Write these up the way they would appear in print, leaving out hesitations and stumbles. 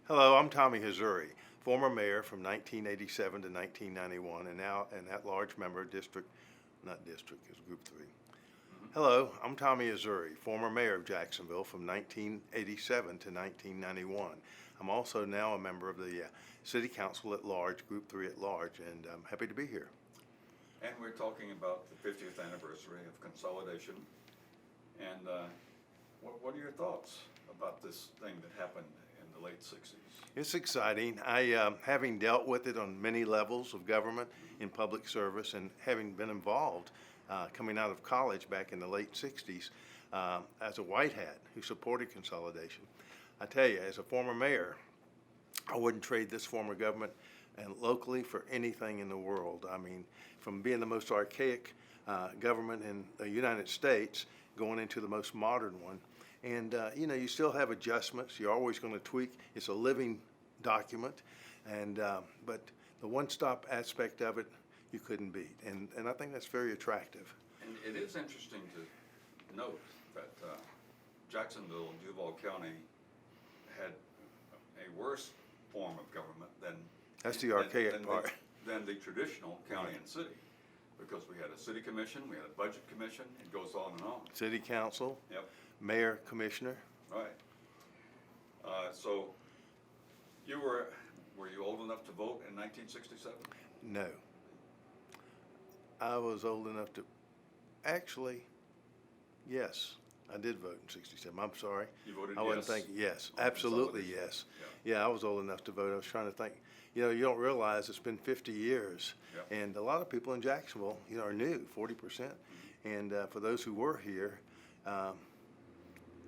Hello, I'm Tommy Hazouri, former mayor from 1987 to 1991, and now an at-large member, not district, it's Group 3. Hello, I'm Tommy Hazouri, former mayor of Jacksonville from 1987 to 1991. I'm also now a member of the City Council at large, Group 3 at large, and I'm happy to be here. And we're talking about the 50th anniversary of Consolidation. And what are your thoughts about this thing that happened in the late 60s? It's exciting. Having dealt with it on many levels of government in public service and having been involved coming out of college back in the late 60s as a white hat who supported consolidation, I tell you, as a former mayor, I wouldn't trade this form of government and locally for anything in the world. I mean, from being the most archaic government in the United States going into the most modern one. And you still have adjustments. You're always going to tweak. It's a living document, and but the one-stop aspect of it you couldn't beat, and I think that's very attractive. And it is interesting to note that Jacksonville and Duval County had a worse form of government than That's the archaic part. Than the traditional county and city, because we had a city commission, we had a budget commission. It goes on and on. City council. Yep. Mayor, commissioner. Right. So were you old enough to vote in 1967? No. I was old enough to, actually, yes, I did vote in '67. I'm sorry. You voted I wasn't yes? thinking, yes, On absolutely consolidation. yes. Yeah. Yeah, I was old enough to vote. I was trying to think. You don't realize it's been 50 years, Yeah. and a lot of people in Jacksonville, are new, 40%. And for those who were here,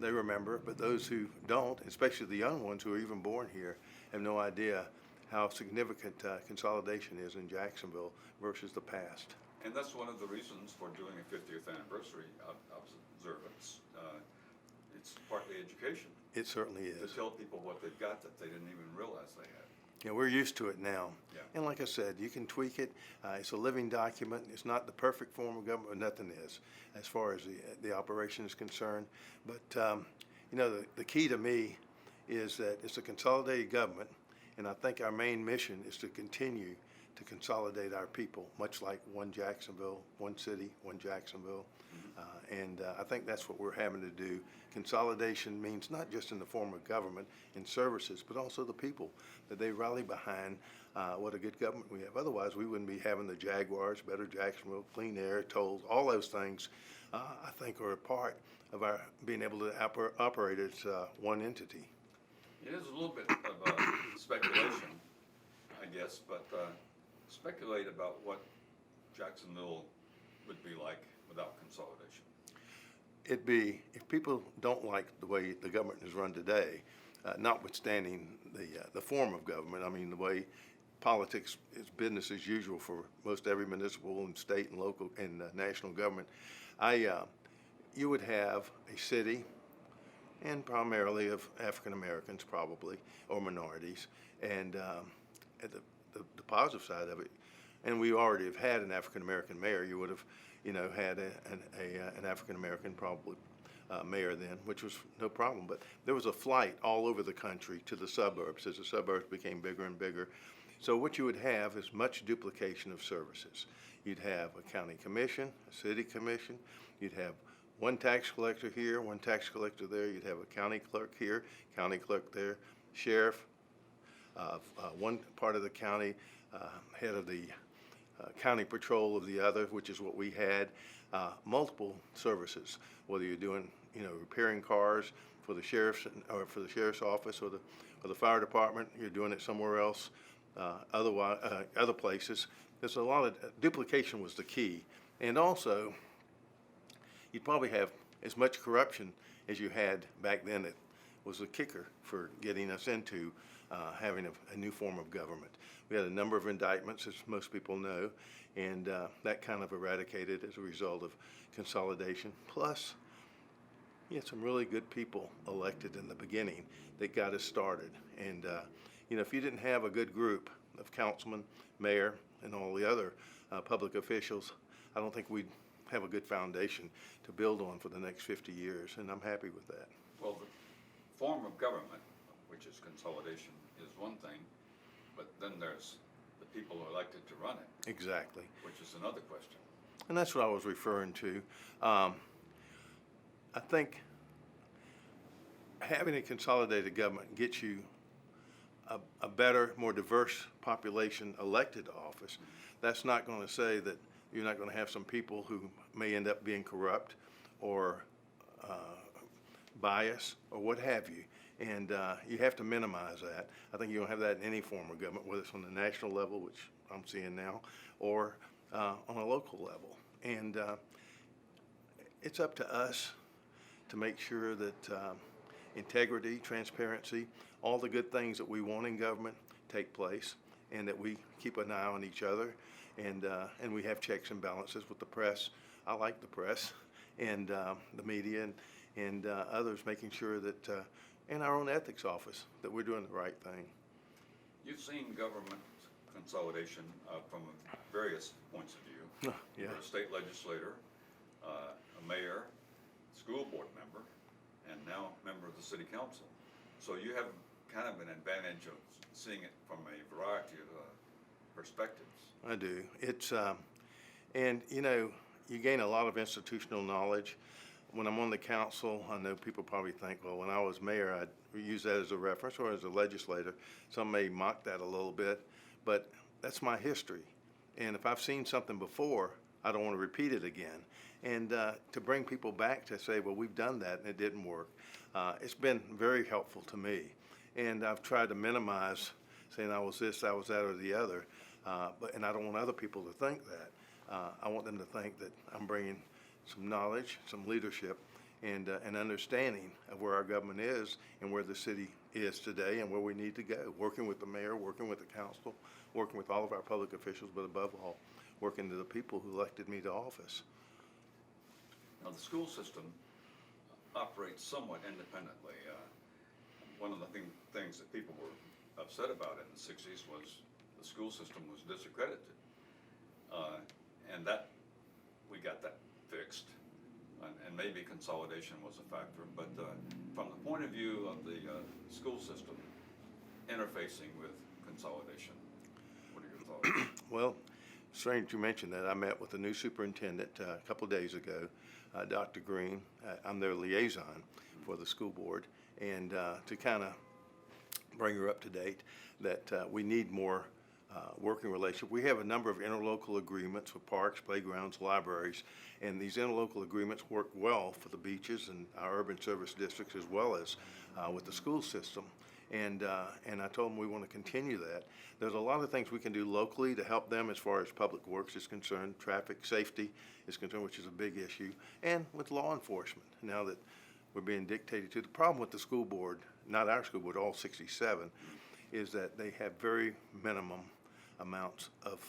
they remember, but those who don't, especially the young ones who are even born here, have no idea how significant consolidation is in Jacksonville versus the past. And that's one of the reasons for doing a 50th anniversary observance. It's partly education. It certainly To is. tell people what they've got that they didn't even realize they had. Yeah, we're used to it now. Yeah. And like I said, you can tweak it. It's a living document. It's not the perfect form of government, nothing is, as far as the operation is concerned. But, the key to me is that it's a consolidated government, and I think our main mission is to continue to consolidate our people, much like one Jacksonville, one city, one Jacksonville. And I think that's what we're having to do. Consolidation means not just in the form of government and services, but also the people, that they rally behind what a good government we have. Otherwise, we wouldn't be having the Jaguars, Better Jacksonville, clean air, tolls, all those things I think are a part of our being able to operate as one entity. It is a little bit of speculation, I guess, but speculate about what Jacksonville would be like without consolidation. It'd be, if people don't like the way the government is run today, notwithstanding the form of government, I mean the way politics is business as usual for most every municipal and state and local and national government, you would have a city, and primarily of African Americans probably, or minorities, and at the positive side of it, and we already have had an African American mayor. You would have, had an African American probably mayor then, which was no problem. But there was a flight all over the country to the suburbs as the suburbs became bigger and bigger. So what you would have is much duplication of services. You'd have a county commission, a city commission. You'd have one tax collector here, one tax collector there. You'd have a county clerk here, county clerk there, sheriff, one part of the county, head of the county patrol of the other, which is what we had. Multiple services, whether you're doing, repairing cars for the sheriff's or for the sheriff's office or the fire department, you're doing it somewhere else, other places. There's a lot of duplication was the key, and also you'd probably have as much corruption as you had back then. It was the kicker for getting us into having a new form of government. We had a number of indictments, as most people know, and that kind of eradicated as a result of consolidation. Plus, you had some really good people elected in the beginning that got us started. And, if you didn't have a good group of councilmen, mayor, and all the other public officials, I don't think we'd have a good foundation to build on for the next 50 years, and I'm happy with that. Well, the form of government, which is consolidation, is one thing, but then there's the people who are elected to run it, Exactly. which is another question. And that's what I was referring to. I think having a consolidated government gets you a better, more diverse population elected to office. That's not going to say that you're not going to have some people who may end up being corrupt or biased or what have you. And you have to minimize that. I think you don't have that in any form of government, whether it's on the national level, which I'm seeing now, or on a local level. And it's up to us to make sure that integrity, transparency, all the good things that we want in government take place, and that we keep an eye on each other, and we have checks and balances with the press. I like the press and the media and others, making sure that in our own ethics office that we're doing the right thing. You've seen government consolidation from various points of view. Yeah. You're a state legislator, a mayor, school board member, and now member of the city council. So you have kind of an advantage of seeing it from a variety of perspectives. I do. It's and you know, you gain a lot of institutional knowledge. When I'm on the council, I know people probably think, well, when I was mayor, I'd use that as a reference, or as a legislator. Some may mock that a little bit, but that's my history. And if I've seen something before, I don't want to repeat it again. And to bring people back to say, well, we've done that and it didn't work, it's been very helpful to me. And I've tried to minimize saying I was this, I was that, or the other. And I don't want other people to think that. I want them to think that I'm bringing some knowledge, some leadership, and an understanding of where our government is and where the city is today and where we need to go. Working with the mayor, working with the council, working with all of our public officials, but above all, working to the people who elected me to office. Now, the school system operates somewhat independently. One of the things that people were upset about in the 60s was the school system was disaccredited. And that, we got that fixed. And maybe consolidation was a factor. But from the point of view of the school system interfacing with consolidation, what are your thoughts? Well, strange you mentioned that. I met with the new superintendent a couple of days ago, Dr. Green. I'm their liaison for the school board, and to kind of bring her up to date that we need more working relationship. We have a number of interlocal agreements with parks, playgrounds, libraries, and these interlocal agreements work well for the beaches and our urban service districts, as well as with the school system. And I told them we want to continue that. There's a lot of things we can do locally to help them as far as public works is concerned, traffic safety is concerned, which is a big issue, and with law enforcement, now that we're being dictated to. The problem with the school board, not our school board, all 67, is that they have very minimum amounts of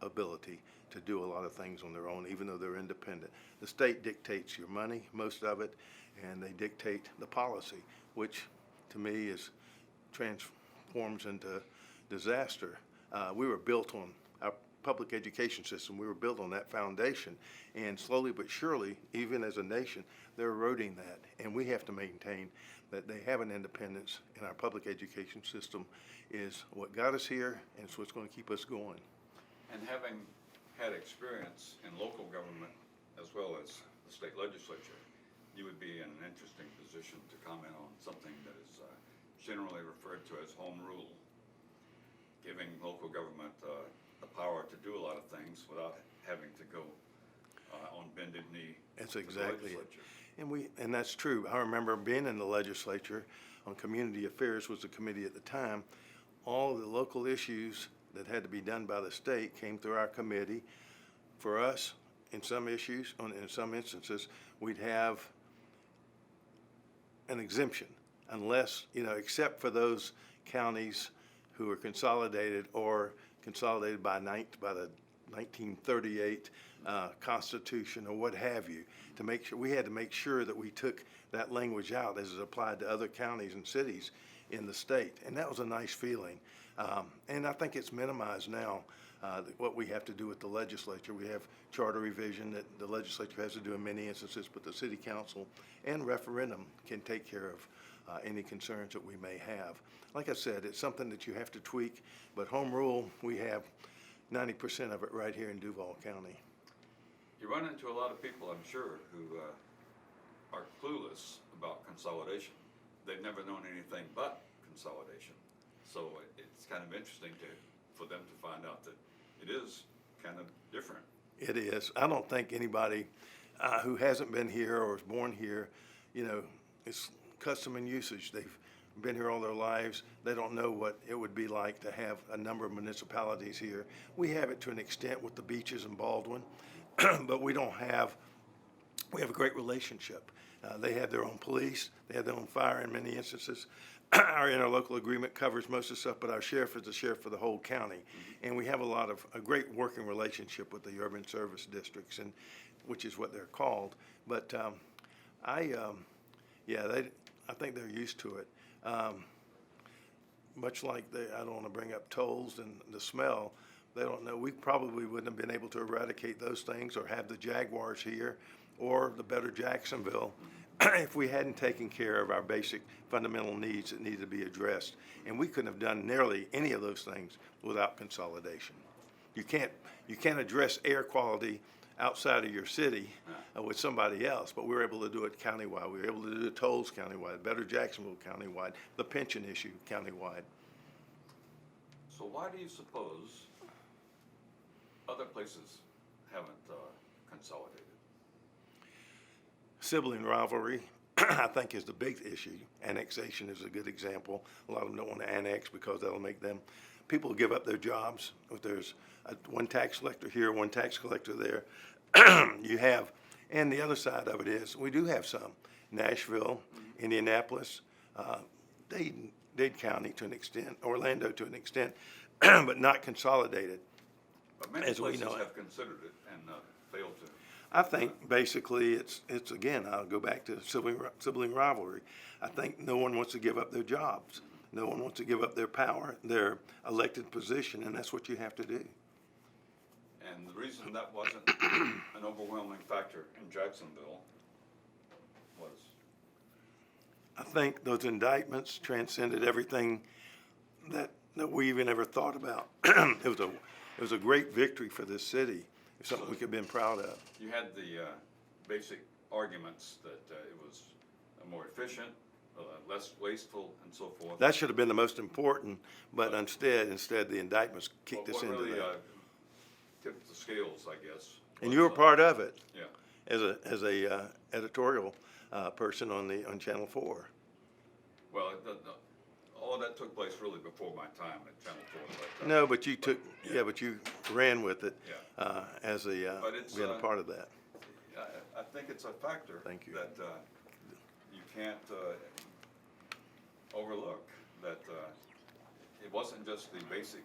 ability to do a lot of things on their own, even though they're independent. The state dictates your money, most of it, and they dictate the policy, which to me transforms into disaster. We were built on our public education system. We were built on that foundation, and slowly but surely, even as a nation, they're eroding that, and we have to maintain that they have an independence, and our public education system is what got us here, and it's what's going to keep us going. And having had experience in local government as well as the state legislature, you would be in an interesting position to comment on something that is generally referred to as home rule, giving local government the power to do a lot of things without having to go on bended knee. That's to the exactly it. legislature. And that's true. I remember being in the legislature on community affairs was the committee at the time. All the local issues that had to be done by the state came through our committee. For us, in some issues, in some instances, we'd have an exemption, unless, except for those counties who are consolidated or consolidated by the 1938 Constitution or what have you, to make sure we had to make sure that we took that language out as it applied to other counties and cities in the state, and that was a nice feeling. And I think it's minimized now. What we have to do with the legislature, we have charter revision that the legislature has to do in many instances, but the city council and referendum can take care any concerns that we may have. Like I said, it's something that you have to tweak, but home rule, we have 90% of it right here in Duval County. You run into a lot of people, I'm sure, who are clueless about consolidation. They've never known anything but consolidation. So it's kind of interesting for them to find out that it is kind of different. It is. I don't think anybody who hasn't been here or is born here, it's custom and usage. They've been here all their lives. They don't know what it would be like to have a number of municipalities here. We have it to an extent with the beaches in Baldwin, but we have a great relationship. They have their own police. They have their own fire in many instances. Our interlocal agreement covers most of the stuff, but our sheriff is the sheriff for the whole county. And we have a great working relationship with the urban service districts, and which is what they're called. But I think they're used to it. Much like I don't want to bring up tolls and the smell, they don't know. We probably wouldn't have been able to eradicate those things or have the Jaguars here or the better Jacksonville if we hadn't taken care of our basic fundamental needs that need to be addressed. And we couldn't have done nearly any of those things without consolidation. You can't address air quality outside of your city with somebody else, but we were able to do it countywide. We were able to do the tolls countywide, better Jacksonville countywide, the pension issue countywide. So why do you suppose other places haven't consolidated? Sibling rivalry, I think, is the big issue. Annexation is a good example. A lot of them don't want to annex because that'll make people give up their jobs. If there's one tax collector here, one tax collector there, and the other side of it is, we do have some. Nashville, Indianapolis, Dade County to an extent, Orlando to an extent, but not consolidated. But many places have considered it and failed to. I think basically it's again, I'll go back to sibling rivalry. I think no one wants to give up their jobs. No one wants to give up their power, their elected position, and that's what you have to do. And the reason that wasn't an overwhelming factor in Jacksonville was? I think those indictments transcended everything that we even ever thought about. It was a great victory for this city. It's something we could have been proud of. You had the basic arguments that it was more efficient, less wasteful, and so forth. That should have been the most important, but instead the indictments kicked us into really, that. Tipped the scales, I guess. And you were part of it. Yeah. As a editorial person on Channel 4. Well, all of that took place really before my time at Channel 4. But, No, but you but you ran with it as being a part of that. I think it's a factor Thank you. that you can't overlook. That it wasn't just the basic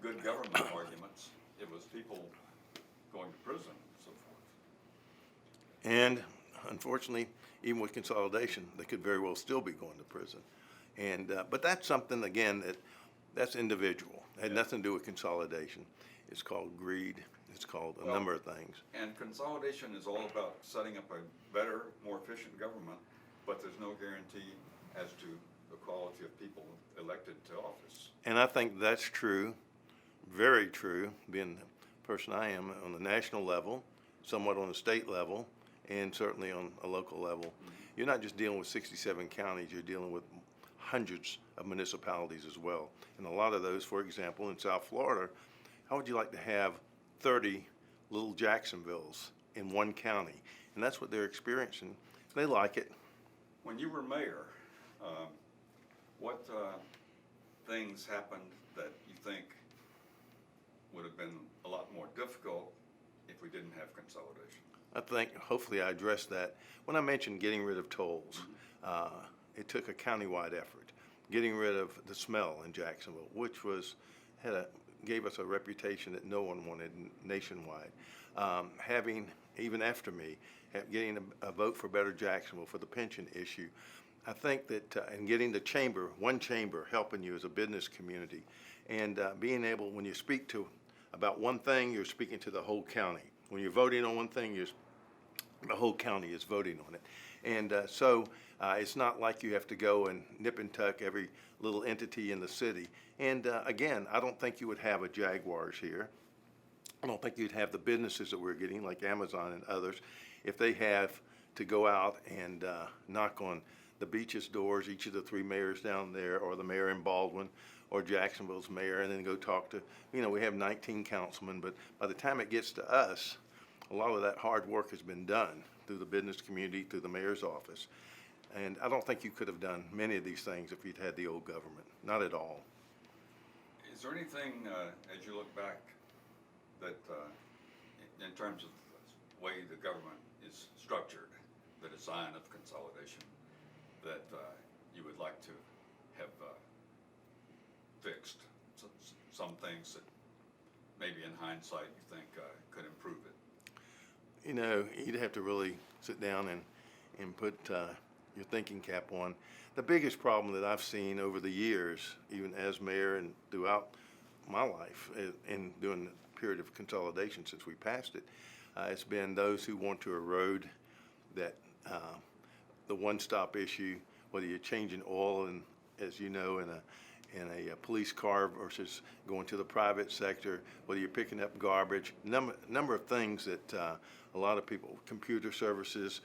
good government arguments. It was people going to prison and so forth. And unfortunately, even with consolidation, they could very well still be going to prison. And but that's something, again, that's individual. It had nothing to do with consolidation. It's called greed. It's called a number of things. And consolidation is all about setting up a better, more efficient government, but there's no guarantee as to the quality of people elected to office. And I think that's true, very true, being the person I am on the national level, somewhat on the state level, and certainly on a local level. Mm-hmm. You're not just dealing with 67 counties, you're dealing with hundreds of municipalities as well. And a lot of those, for example, in South Florida, how would you like to have 30 little Jacksonvilles in one county? And that's what they're experiencing. They like it. When you were mayor, what things happened that you think would have been a lot more difficult if we didn't have consolidation? I think hopefully I addressed that. When I mentioned getting rid of tolls, it took a countywide effort. Getting rid of the smell in Jacksonville, which gave us a reputation that no one wanted nationwide. Having, even after me, getting a vote for Better Jacksonville for the pension issue. I think that, and getting the chamber, one chamber, helping you as a business community, and being able, when you speak about one thing, you're speaking to the whole county. When you're voting on one thing, the whole county is voting on it. And so It's not like you have to go and nip and tuck every little entity in the city. And again, I don't think you would have a Jaguars here. I don't think you'd have the businesses that we're getting, like Amazon and others, if they have to go out and knock on the beach's doors, each of the three mayors down there, or the mayor in Baldwin, or Jacksonville's mayor, and then go talk to, we have 19 councilmen, but by the time it gets to us, a lot of that hard work has been done through the business community, through the mayor's office. And I don't think you could have done many of these things if you'd had the old government. Not at all. Is there anything, as you look back, that in terms of the way the government is structured, the design of consolidation, that you would like to have fixed? Some things that maybe in hindsight you think could improve it? You'd have to really sit down and put your thinking cap on. The biggest problem that I've seen over the years, even as mayor and throughout my life in doing the period of consolidation since we passed it, it's been those who want to erode that the one-stop issue, whether you're changing oil and, as you know, in a police car versus going to the private sector, whether you're picking up garbage, number of things that a lot of people, computer services,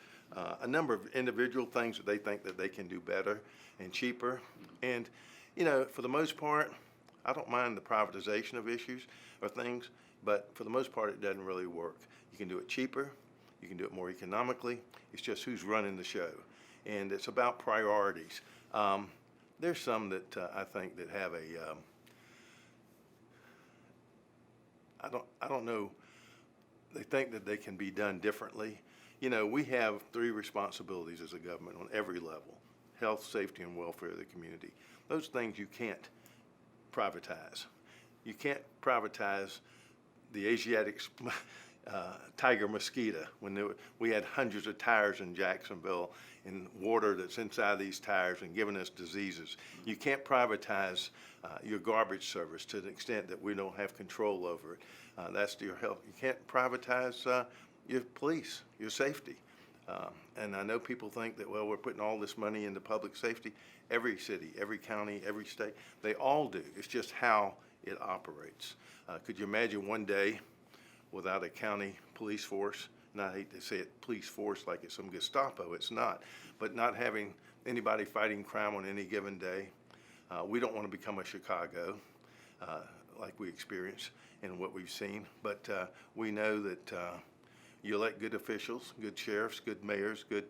a number of individual things that they think that they can do better and cheaper. And, for the most part, I don't mind the privatization of issues or things, but for the most part, it doesn't really work. You can do it cheaper, you can do it more economically. It's just who's running the show. And it's about priorities. There's some that I think that have I don't know, they think that they can be done differently. We have three responsibilities as a government on every level: health, safety, and welfare of the community. Those things you can't privatize. You can't privatize the Asiatic tiger mosquito when we had hundreds of tires in Jacksonville and water that's inside these tires and giving us diseases. You can't privatize your garbage service to the extent that we don't have control over it. That's your health. You can't privatize your police, your safety. And I know people think that, well, we're putting all this money into public safety. Every city, every county, every state, they all do. It's just how it operates. Could you imagine one day without a county police force? And I hate to say it, police force, like it's some Gestapo. It's not. But not having anybody fighting crime on any given day. We don't want to become a Chicago like we experience and what we've seen. But we know that you elect good officials, good sheriffs, good mayors, good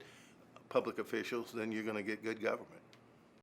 public officials, then you're going to get good government.